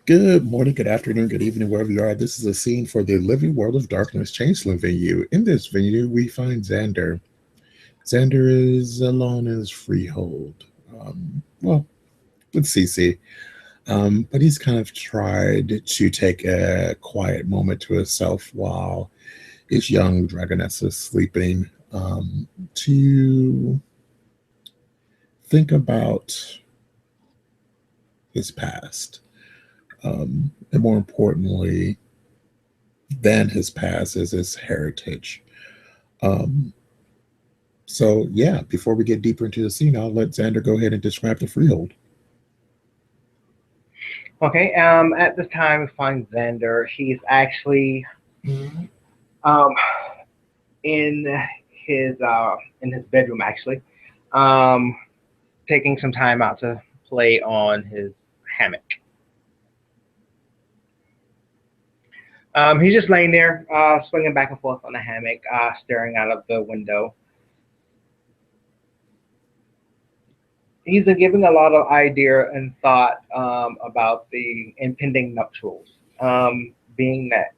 Good morning, good afternoon, good evening, wherever you are. This is a scene for the Living World of Darkness Changeling venue. In this venue, we find Xander. Xander is alone in his freehold. Well, with Cece. But he's kind of tried to take a quiet moment to himself while his young dragoness is sleeping, to think about his past. And more importantly, than his past is his heritage. Um, so, yeah, before we get deeper into the scene, I'll let Xander go ahead and describe the freehold. Okay, at this time we find Xander. He's actually um in his in his bedroom actually, um taking some time out to play on his hammock. He's just laying there, swinging back and forth on the hammock, staring out of the window. He's been giving a lot of idea and thought about the impending nuptials. Being that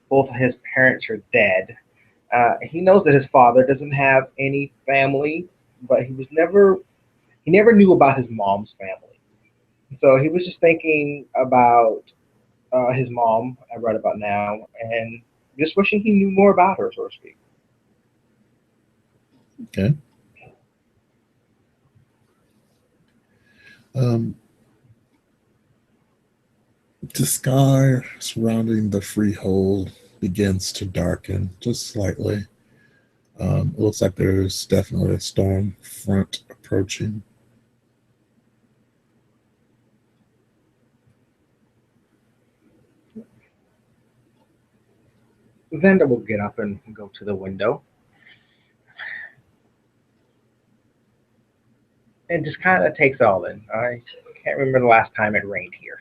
both of his parents are dead, he knows that his father doesn't have any family, but he never knew about his mom's family. So he was just thinking about his mom, right about now, and just wishing he knew more about her, so to speak. Okay. Um, the sky surrounding the freehold begins to darken just slightly. It looks like there's definitely a storm front approaching. Xander will get up and go to the window and just kind of takes it all in. I can't remember the last time it rained here.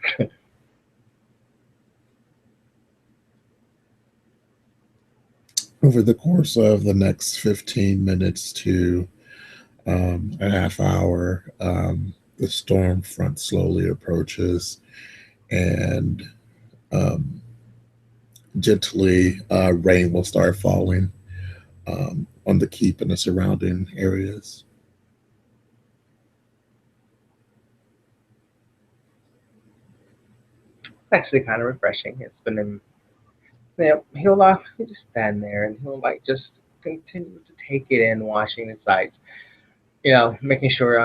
Over the course of the next 15 minutes to a half hour, the storm front slowly approaches and um, gently rain will start falling on the keep and the surrounding areas. It's actually kind of refreshing. It's been, he'll just stand there and he'll like just continue to take it in, watching the sights. Making sure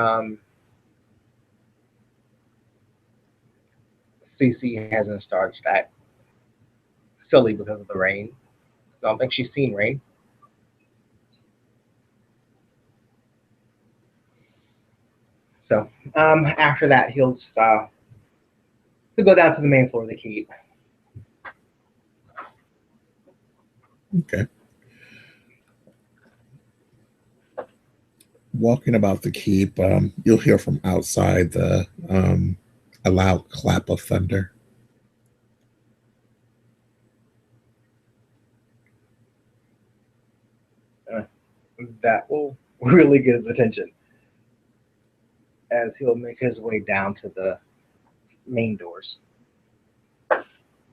CC hasn't started to act silly because of the rain. I don't think she's seen rain. So after that, he'll go down to the main floor of the keep. Okay. Walking about the keep, you'll hear from outside a loud clap of thunder. Uh, that will really get his attention as he'll make his way down to the main doors.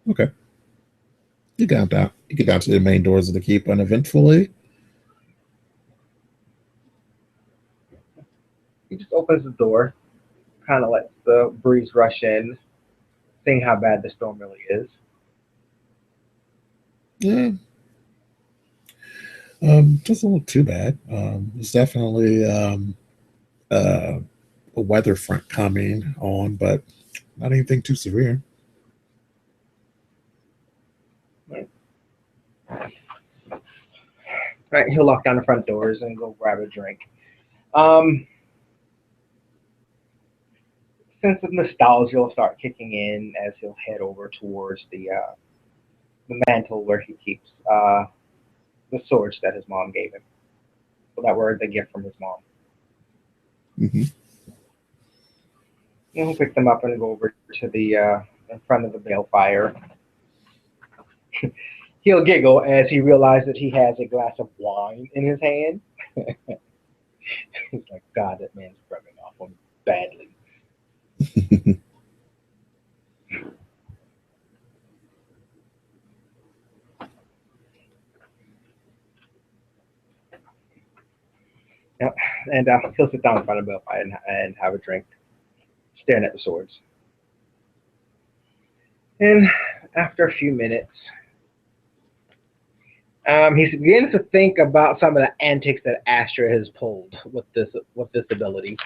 Okay. You get down to the main doors of the keep uneventfully. He just opens the door, kind of lets the breeze rush in, seeing how bad the storm really is. Yeah, doesn't look too bad. There's definitely uh, a weather front coming on, but not anything too severe. Right, he'll lock down the front doors and go grab a drink. Um, Sense of nostalgia will start kicking in as he'll head over towards the mantle where he keeps the swords that his mom gave him. So that were the gift from his mom. Hmm. And he'll pick them up and go over to the in front of the balefire. He'll giggle as he realizes that he has a glass of wine in his hand. He's like, God, that man's rubbing off on me badly. And he'll sit down in front of Belfire and have a drink, staring at the swords. And after a few minutes, he begins to think about some of the antics that Astra has pulled with this ability.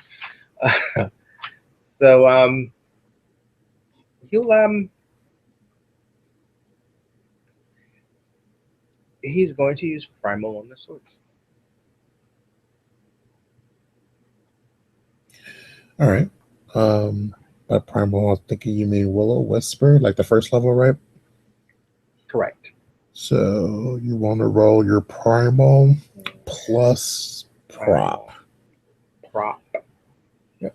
So he'll he's going to use primal on the swords. All right. Um, by primal, I'm thinking you mean Willow Whisper, like the first level, right? Correct. So you want to roll your primal plus prop. Primal prop. Yep.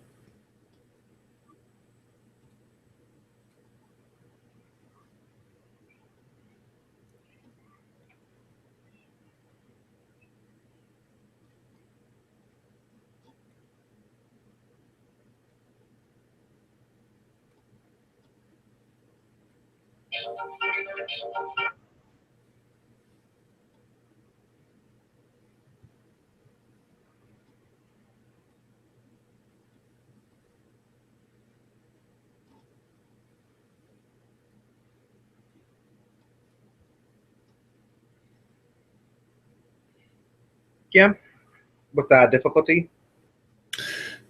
Yeah, with difficulty,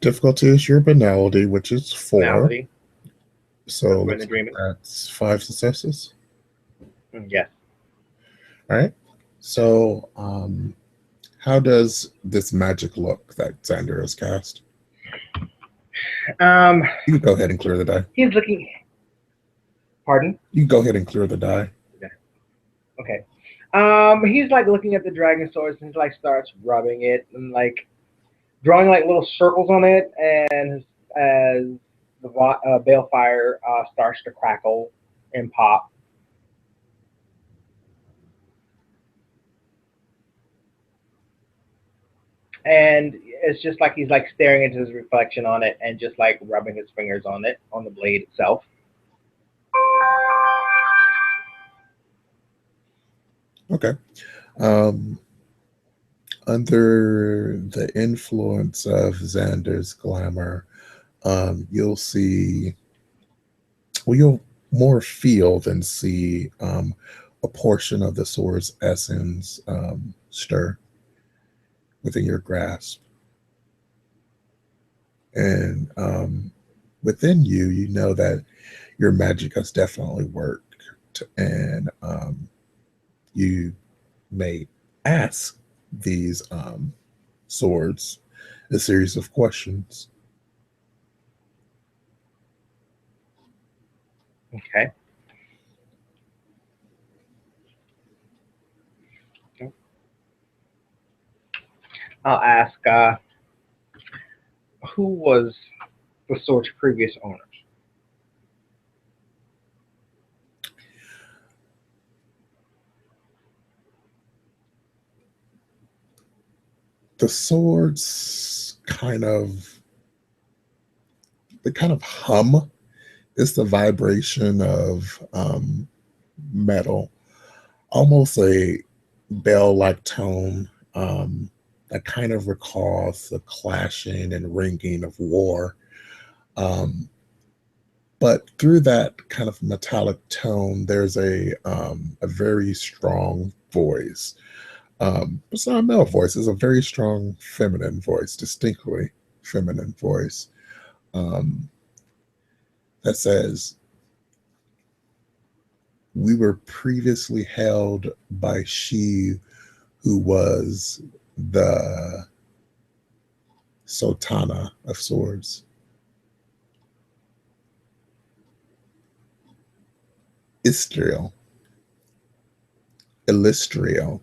Difficulty is your banality, which is 4. finality. So That's we're in looks like agreement. that's 5 successes. Yes. All right. So how does this magic look that Xander has cast? Um, You can go ahead and clear the die. he's looking. Pardon. You can go ahead and clear the die. Okay. He's like looking at the dragon swords and he like starts rubbing it and like drawing like little circles on it, and as the balefire starts to crackle and pop, and it's just like he's like staring into his reflection on it and just like rubbing his fingers on it on the blade itself. Okay. Um, under the influence of Xander's glamour, you'll see, well, you'll more feel than see a portion of the sword's essence stir within your grasp. And within you, you know that your magic has definitely worked. And you may ask these swords a series of questions. Okay. I'll ask who was the sword's previous owners. The swords kind of, they kind of hum. It's the vibration of metal, almost a bell-like tone that kind of recalls the clashing and ringing of war. Um, but through that kind of metallic tone, there's a very strong voice. It's not a male voice; it's a very strong feminine voice, distinctly feminine voice um, that says, "We were previously held by she who was the Sultana of Swords, Istriel, Illustriel."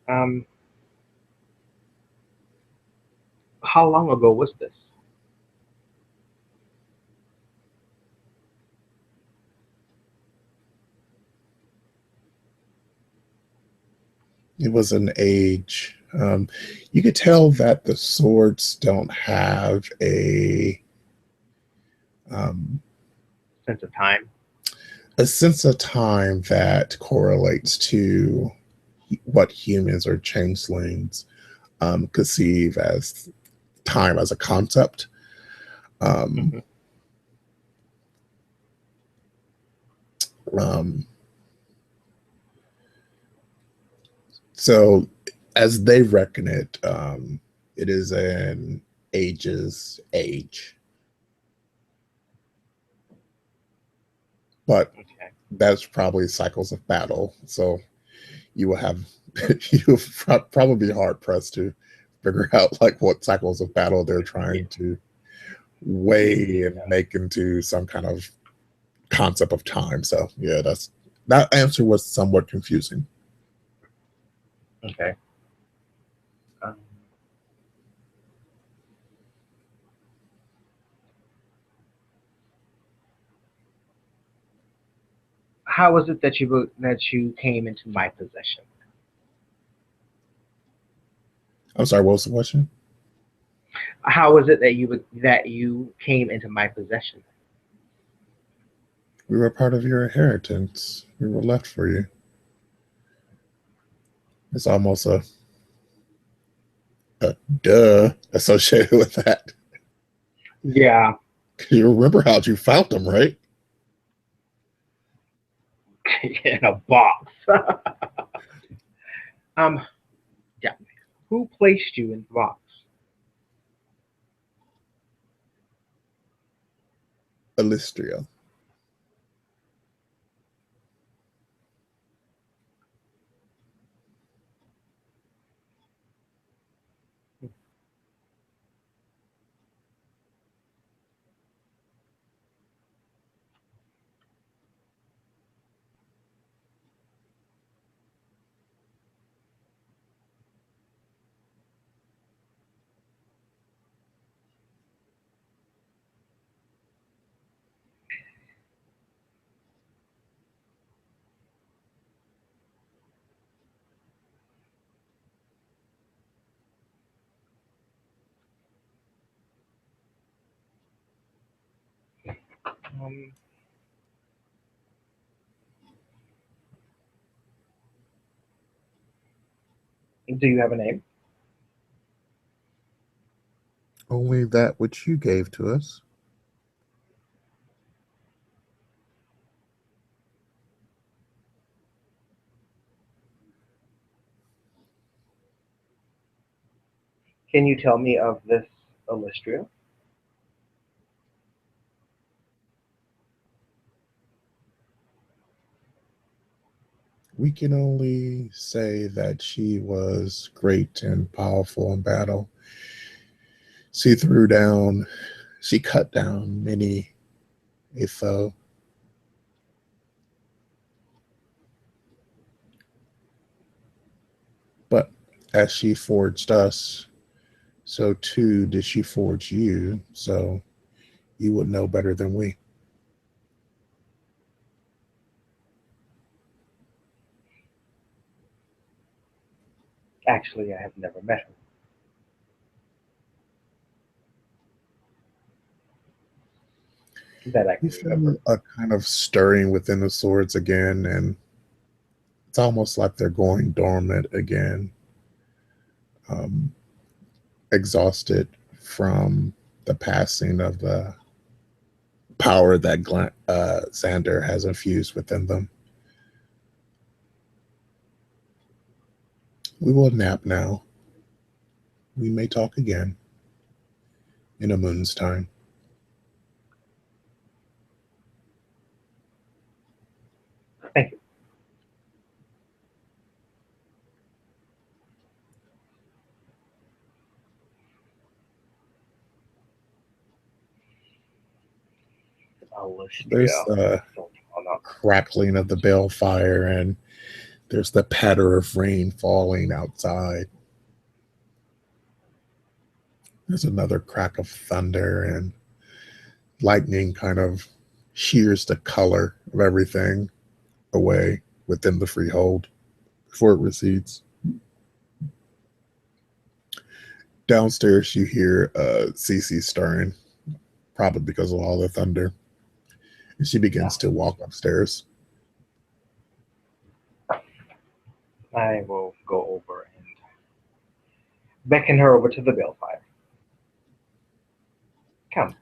Um, How long ago was this? It was an age. You could tell that the swords don't have um, Sense of time. a sense of time that correlates to what humans or changelings conceive as time as a concept. Um, Hmm. um, so, as they reckon it, it is an age's age, but Okay. that's probably cycles of battle. So you will have you will probably be hard pressed to figure out like what cycles of battle they're Yeah. trying to weigh and Yeah. make into some kind of concept of time. So yeah, that answer was somewhat confusing. Okay. Um, how was it that you came into my possession? I'm sorry, what was the question? How was it that you came into my possession? We were part of your inheritance. We were left for you. It's almost a duh associated with that. Yeah, You remember how you found them, right? in a box. um, yeah. Who placed you in the box? Alistria. Um, do you have a name? Only that which you gave to us. Can you tell me of this Illustria? We can only say that she was great and powerful in battle. She threw down, she cut down many a foe, but as she forged us, so too did she forge you. So you would know better than we. Actually, I have never met her. That I You can feel remember. a kind of stirring within the swords again, and it's almost like they're going dormant again, um, exhausted from the passing of the power that Xander has infused within them. We will nap now. We may talk again in a moon's time. Thank you. There's Illustria. the Don't know. crackling of the bale fire, and there's the patter of rain falling outside. There's another crack of thunder, and lightning kind of shears the color of everything away within the freehold before it recedes. Downstairs, you hear Cece stirring, probably because of all the thunder. And she Yeah, begins to walk upstairs. I will go over and beckon her over to the balefire. Come,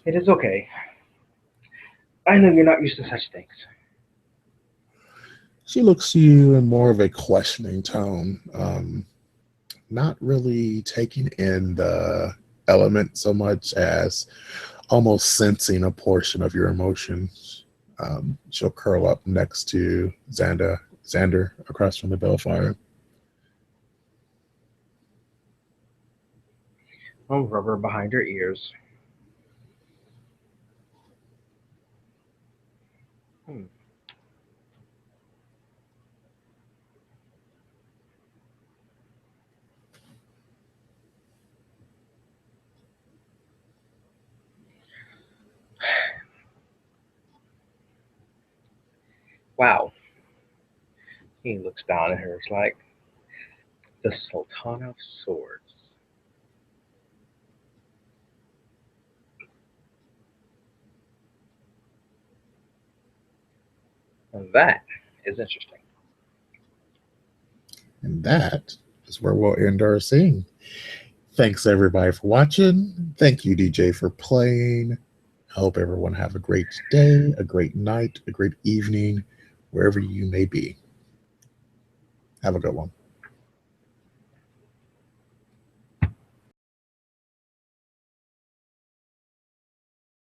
it is okay. I know you're not used to such things. She looks to you in more of a questioning tone, not really taking in the element so much as almost sensing a portion of your emotions. She'll curl up next to Xander across from the bellfire. I'll rub her behind her ears. Hmm. Wow. He looks down at her. It's like the Sultan of Swords. And that is interesting. And that is where we'll end our scene. Thanks everybody for watching. Thank you, DJ, for playing. I hope everyone have a great day, a great night, a great evening, wherever you may be. Have a good one.